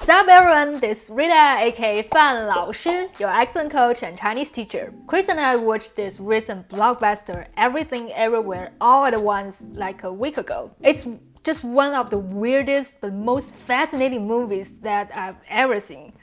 Sup everyone, this is Rita aka Fàn Lǎoshī, your accent coach and Chinese teacher. Chris and I watched this recent blockbuster Everything Everywhere All at Once like a week ago. It's just one of the weirdest but most fascinating movies that I've ever seen.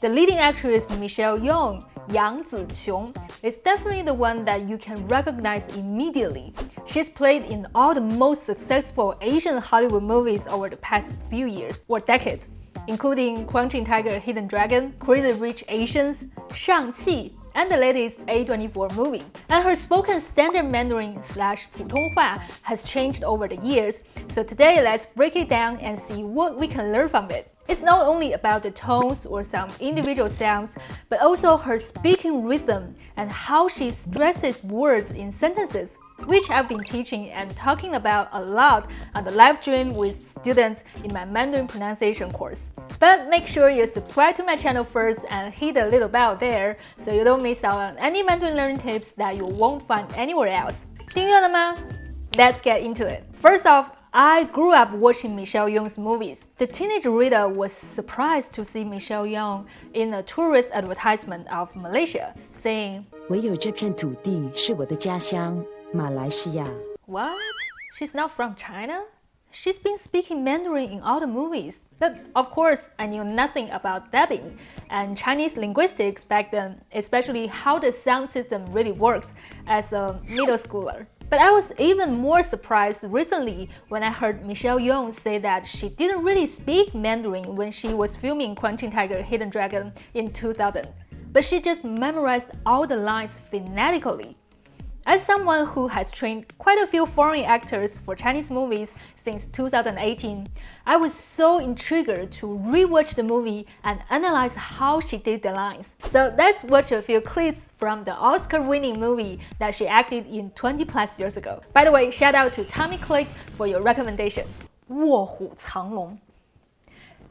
The leading actress Michelle Yeoh, Yang Ziqiong, is definitely the one that you can recognize immediately. She's played in all the most successful Asian Hollywood movies over the past few years or decades, including Crouching Tiger, Hidden Dragon, Crazy Rich Asians, Shang-Chi, and the latest A24 movie. And her spoken standard Mandarin / 普通话 has changed over the years, so today let's break it down and see what we can learn from it. It's not only about the tones or some individual sounds, but also her speaking rhythm and how she stresses words in sentences, which I've been teaching and talking about a lot on the live stream with students in my Mandarin pronunciation course. But make sure you subscribe to my channel first and hit the little bell there so you don't miss out on any Mandarin learning tips that you won't find anywhere else. 订阅了吗? Let's get into it. First off, I grew up watching Michelle Yeoh's movies. The teenage Rita was surprised to see Michelle Yeoh in a tourist advertisement of Malaysia, saying, 唯有这片土地是我的家乡，马来西亚。 What? She's not from China? She's been speaking Mandarin in all the movies. But of course, I knew nothing about dubbing and Chinese linguistics back then, especially how the sound system really works as a middle schooler. But I was even more surprised recently when I heard Michelle Yeoh say that she didn't really speak Mandarin when she was filming Crouching Tiger, Hidden Dragon in 2000, but she just memorized all the lines phonetically. As someone who has trained quite a few foreign actors for Chinese movies since 2018, I was so intrigued to rewatch the movie and analyze how she did the lines. So let's watch a few clips from the Oscar-winning movie that she acted in 20 plus years ago. By the way, shout out to Tommy Click for your recommendation. 卧虎藏龙.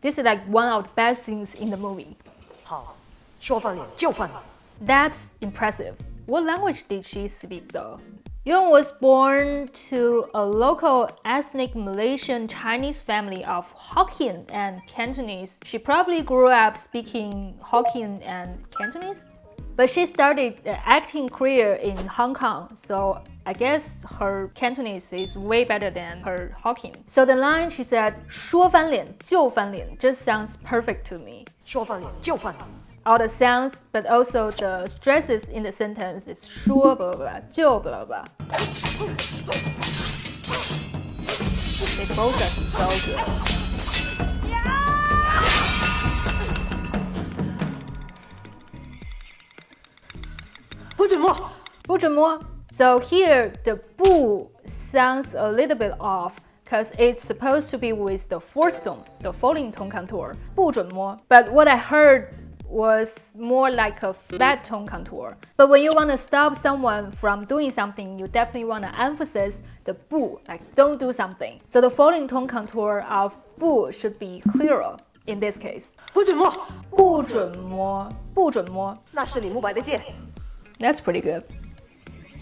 This is like one of the best scenes in the movie. 好，说翻脸就翻脸。 That's impressive. What language did she speak though? Yeoh was born to a local ethnic Malaysian Chinese family of Hokkien and Cantonese. She probably grew up speaking Hokkien and Cantonese, but she started the acting career in Hong Kong, so I guess her Cantonese is way better than her Hokkien. So the line she said, 说翻脸就翻脸 just sounds perfect to me. 说翻脸就翻脸。 All the sounds, but also the stresses in the sentence is 说 blah blah 就 blah blah. They both are so good. 不准摸！不准摸. So here the 不 sounds a little bit off because it's supposed to be with the fourth tone, the falling tone contour. 不准摸. But what I heard was more like a flat tone contour. But when you want to stop someone from doing something, you definitely want to emphasize the 不, like don't do something. So the falling tone contour of 不 should be clearer in this case. 不准摸！不准摸，不准摸. 那是李慕白的剑。 That's pretty good.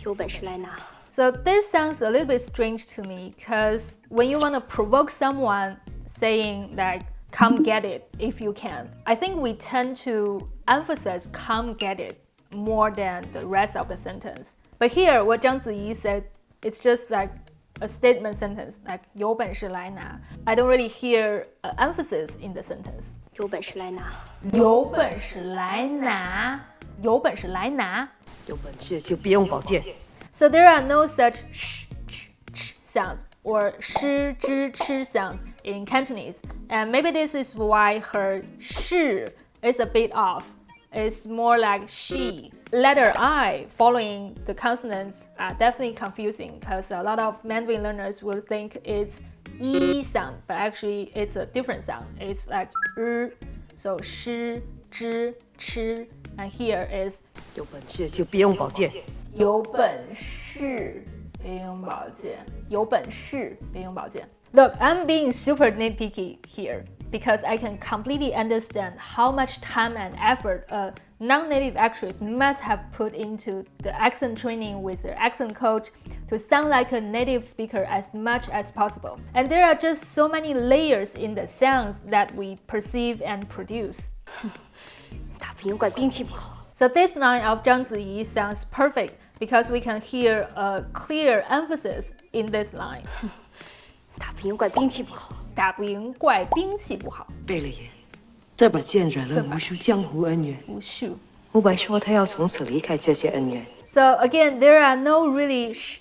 有本事来拿。 So this sounds a little bit strange to me because when you want to provoke someone saying like come get it if you can, I think we tend to emphasize come get it more than the rest of the sentence. But here what Zhang Ziyi said, it's just like a statement sentence, like 有本事来拿. I don't really hear an emphasis in the sentence. 有本事来拿。有本事来拿，有本事来拿。 有本事就别用宝剑。 So there are no such sh, ch, ch sounds or shi, zhi, chi sounds in Cantonese. And maybe this is why her shi is a bit off. It's more like she. Letter I following the consonants are definitely confusing because a lot of Mandarin learners will think it's yi sound, but actually it's a different sound. It's like so shi, zhi, chi, and here is 有本事就别用宝剑。 有本事别用宝剑，有本事别用宝剑。Look, I'm being super nitpicky here because I can completely understand how much time and effort a non-native actress must have put into the accent training with their accent coach to sound like a native speaker as much as possible. And there are just so many layers in the sounds that we perceive and produce. 打不赢怪兵器不好。 So this line of Zhang Ziyi sounds perfect because we can hear a clear emphasis in this line. 打不赢怪兵器不好。打不赢怪兵器不好。贝勒爷，这把剑惹了无数江湖恩怨。无数。伍佰说他要从此离开这些恩怨。So again, there are no really sh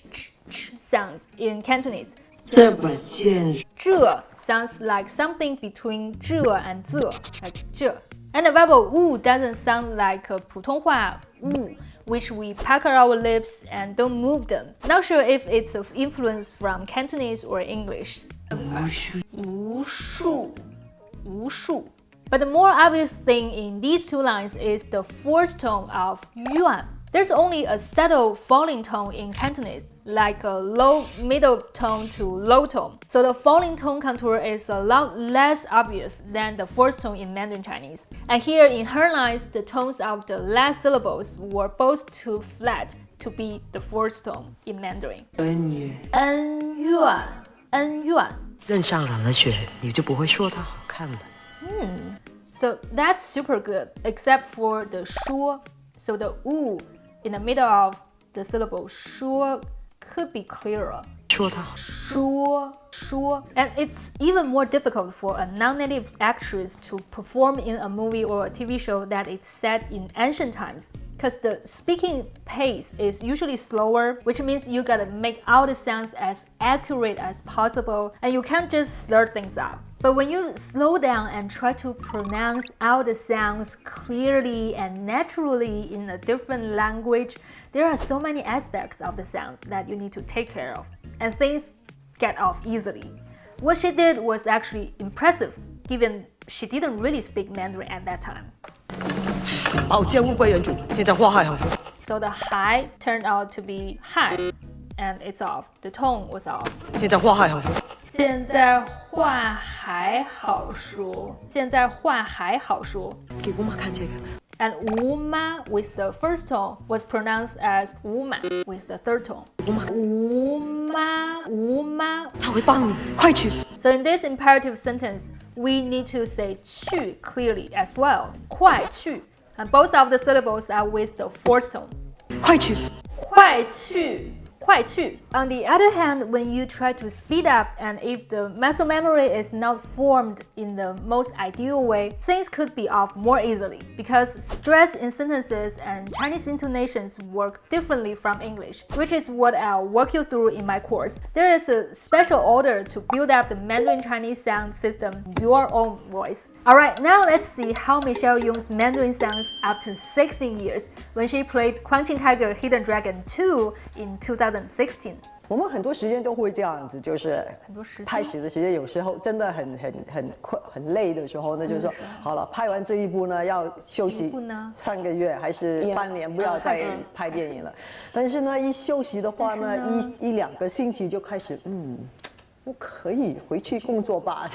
sounds in Cantonese. 这把剑。这 sounds like something between 这 and 这 like 这。And the vowel wu doesn't sound like a 普通话 wu, which we pucker our lips and don't move them. Not sure if it's of influence from Cantonese or English. 无数，无数。But the more obvious thing in these two lines is the fourth tone of yuan. There's only a subtle falling tone in Cantonese, like a low middle tone to low tone. So the falling tone contour is a lot less obvious than the fourth tone in Mandarin Chinese. And here in her lines, the tones of the last syllables were both too flat to be the fourth tone in Mandarin. 恩怨。恩怨，恩怨。认上染了血，你就不会说它好看了。So that's super good, except for the 说. So the u in the middle of the syllable 说 could be clearer. 说它。说. And it's even more difficult for a non-native actress to perform in a movie or a TV show that is set in ancient times. Because the speaking pace is usually slower, which means you gotta make all the sounds as accurate as possible, and you can't just slur things out. But when you slow down and try to pronounce all the sounds clearly and naturally in a different language, there are so many aspects of the sounds that you need to take care of, and things get off easily. What she did was actually impressive, given she didn't really speak Mandarin at that time. 宝剑物归原主，现在话还好说。 So the high turned out to be high, and it's off. The tone was off. 现在话还好说。现在话还好说。现在话还好说。给姑妈看这个。 And 吴妈 with the first tone was pronounced as 吴妈 with the third tone. 吴妈。他会帮你，快去。 So in this imperative sentence, we need to say 去 clearly as well. 快去. And both of the syllables are with the fourth tone. 快去。快去。快去. On the other hand, when you try to speed up and if the muscle memory is not formed in the most ideal way, things could be off more easily because stress in sentences and Chinese intonations work differently from English, which is what I'll walk you through in my course. There is a special order to build up the Mandarin Chinese sound system, your own voice. Alright, now let's see how Michelle Yeoh's Mandarin sounds after 16 years when she played Crouching Tiger, Hidden Dragon 2 in 2016. 我们很多时间都会这样子，就是拍戏的时间，有时候真的很困很累的时候呢，就是说好了，拍完这一部呢要休息3个月还是半年，不要再拍电影了。但是呢，一休息的话呢，一两个星期就开始我可以回去工作吧。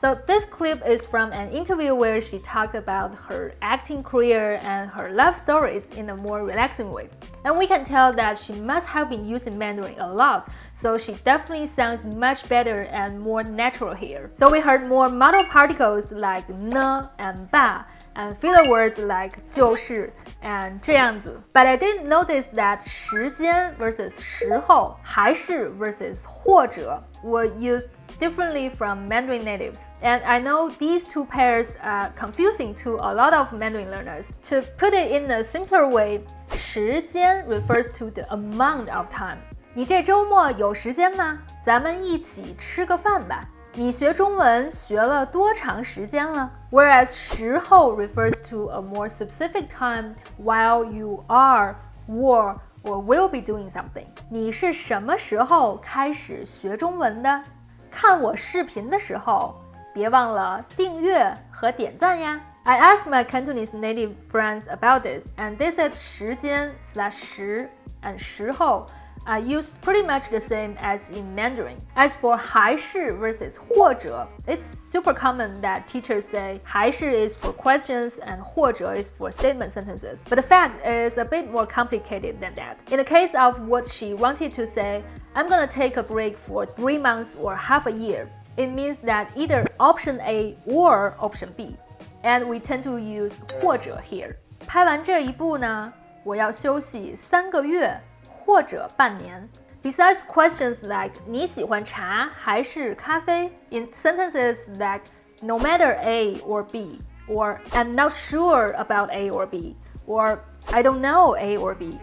So this clip is from an interview where she talked about her acting career and her love stories in a more relaxing way. And we can tell that she must have been using Mandarin a lot, so she definitely sounds much better and more natural here. So we heard more modal particles like ne and ba, and filler words like 就是 and 这样子. But I did notice that 时间 versus 时候, 还是 versus 或者 were used differently from Mandarin natives. And I know these two pairs are confusing to a lot of Mandarin learners. To put it in a simpler way, 时间 refers to the amount of time. 你这周末有时间吗？咱们一起吃个饭吧。你学中文学了多长时间了？ Whereas 时候 refers to a more specific time while you are, were, or will be doing something. 你是什么时候开始学中文的？看我视频的时候，别忘了订阅和点赞呀。I asked my Cantonese native friends about this, and they said 时间/时 and 时候 are used pretty much the same as in Mandarin. As for 还是 versus 或者, it's super common that teachers say 还是 is for questions and 或者 is for statement sentences. But the fact is a bit more complicated than that. In the case of what she wanted to say, I'm gonna take a break for 3 months or half a year. It means that either option A or option B. And we tend to use 或者 here. 拍完这一部呢，我要休息3个月或者半年。Besides questions like 你喜欢茶还是咖啡 in sentences like no matter A or B, or I'm not sure about A or B, or I don't know A or B,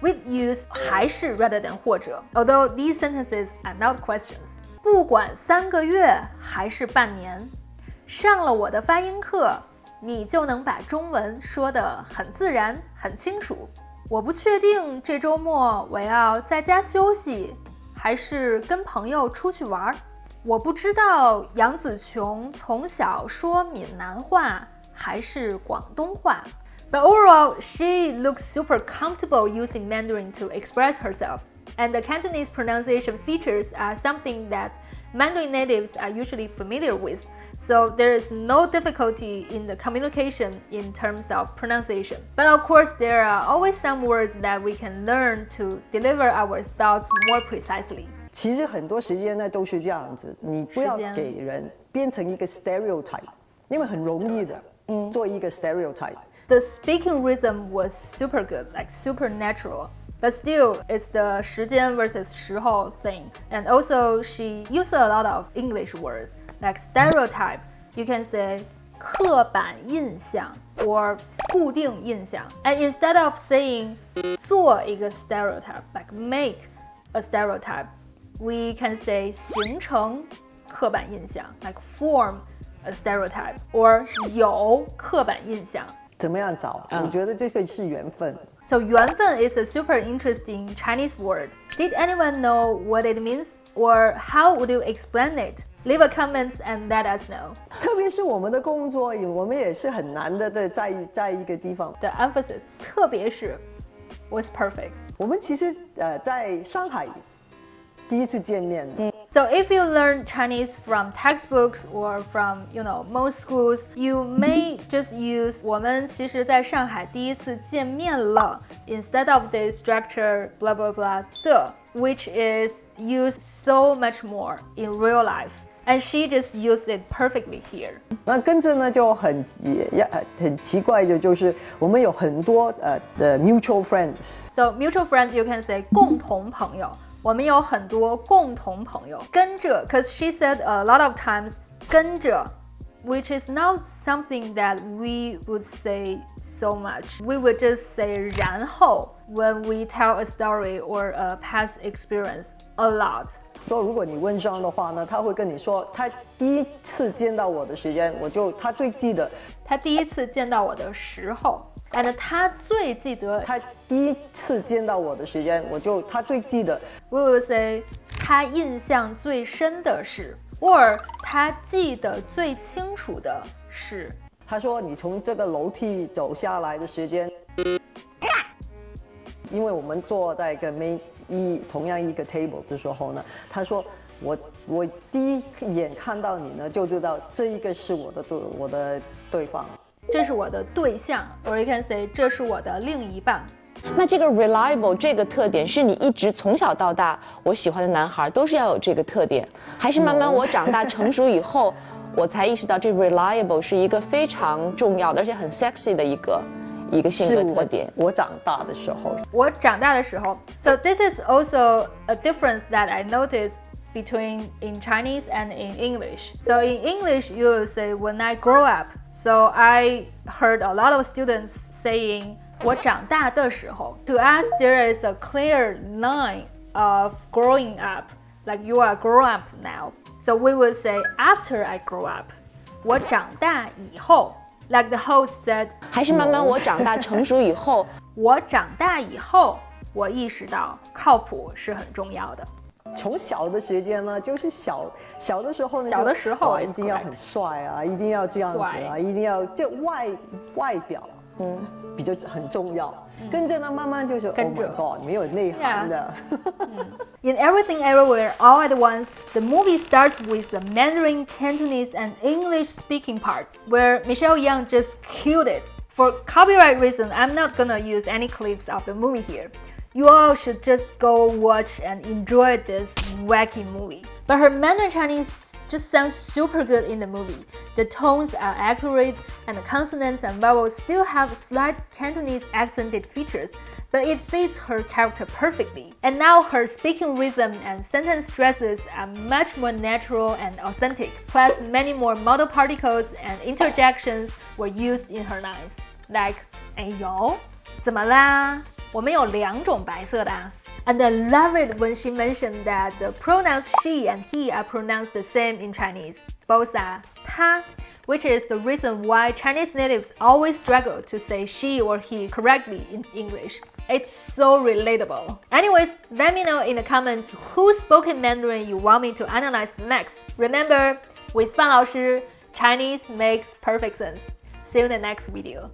we'd use 还是 rather than 或者 although these sentences are not questions. 不管3个月还是半年，上了我的发音课，你就能把中文说得很自然、很清楚。我不确定这周末我要在家休息，还是跟朋友出去玩。我不知道杨紫琼从小说闽南话还是广东话。But overall, she looks super comfortable using Mandarin to express herself. And the Cantonese pronunciation features are something that Mandarin natives are usually familiar with, so there is no difficulty in the communication in terms of pronunciation. But of course, there are always some words that we can learn to deliver our thoughts more precisely. 其实很多时间呢都是这样子，你不要给人变成一个 stereotype， 因为很容易的，做一个 stereotype。The speaking rhythm was super good, like super natural. But still, it's the 时间 versus 时候 thing. And also, she used a lot of English words, like stereotype. You can say 刻板印象 or 固定印象. And instead of saying 做一个 stereotype, like make a stereotype, we can say 形成刻板印象, like form a stereotype, or 有刻板印象。怎么样找？我觉得这个是缘分。So 缘分 is a super interesting Chinese word. Did anyone know what it means? Or how would you explain it? Leave a comment and let us know. 特别是我们的工作，我们也是很难的在一个地方。The emphasis, 特别是 was perfect. 我们其实在上海第一次见面的。So if you learn Chinese from textbooks or from, most schools, you may just use 我们其实在上海第一次见面了 instead of the structure blah blah blah 的 which is used so much more in real life. And she just used it perfectly here. 那跟着呢就很奇怪的就是我们有很多的 mutual friends. So mutual friends you can say 共同朋友。我们有很多共同朋友，跟着 because she said a lot of times 跟着 which is not something that we would say so much. We would just say 然后 when we tell a story or a past experience a lot. 说如果你问上的话呢，他会跟你说他第一次见到我的时间，他最记得他第一次见到我的时候。And 他最记得他第一次见到我的时间，他最记得。We will say 他印象最深的是 ，or 他记得最清楚的是。他说你从这个楼梯走下来的时间，因为我们坐在同样一个 table 的时候呢，他说我第一眼看到你呢，就知道这一个是我的对方。这是我的对象 or you can say 这是我的另一半。那这个 reliable 这个特点是你一直从小到大我喜欢的男孩都是要有这个特点，还是慢慢我长大成熟以后我才意识到这 reliable 是一个非常重要的而且很 sexy 的一个性格特点。我长大的时候， So this is also a difference that I noticed between in Chinese and in English. So in English you will say when I grow up. So I heard a lot of students saying 我长大的时候. To us there is a clear line of growing up, like you are grown up now. So we would say after I grow up. 我长大以后. Like the host said, 还是慢慢我长大成熟以后，我长大以后，我意识到靠谱是很重要的。从小的时间呢，就是小的时候呢，小的时候一定要很帅啊，一定要这样子啊，一定要这外表比较很重要。跟着呢，慢慢就是 Oh my God， 没有内涵的。In Everything Everywhere All at Once, the movie starts with the Mandarin Cantonese and English speaking part, where Michelle Yeoh just killed it. For copyright reasons, I'm not gonna use any clips of the movie here. You all should just go watch and enjoy this wacky movie. But her Mandarin Chinese just sounds super good in the movie. The tones are accurate and the consonants and vowels still have slight Cantonese accented features, but it fits her character perfectly. And now her speaking rhythm and sentence stresses are much more natural and authentic, plus many more modal particles and interjections were used in her lines. Like, 哎呦，怎么啦？我们有2种白色的啊。And I love it when she mentioned that the pronouns she and he are pronounced the same in Chinese. Both are 他, which is the reason why Chinese natives always struggle to say she or he correctly in English. It's so relatable. Anyways, let me know in the comments whose spoken Mandarin you want me to analyze next. Remember, with Fàn Lǎoshī, Chinese makes perfect sense. See you in the next video.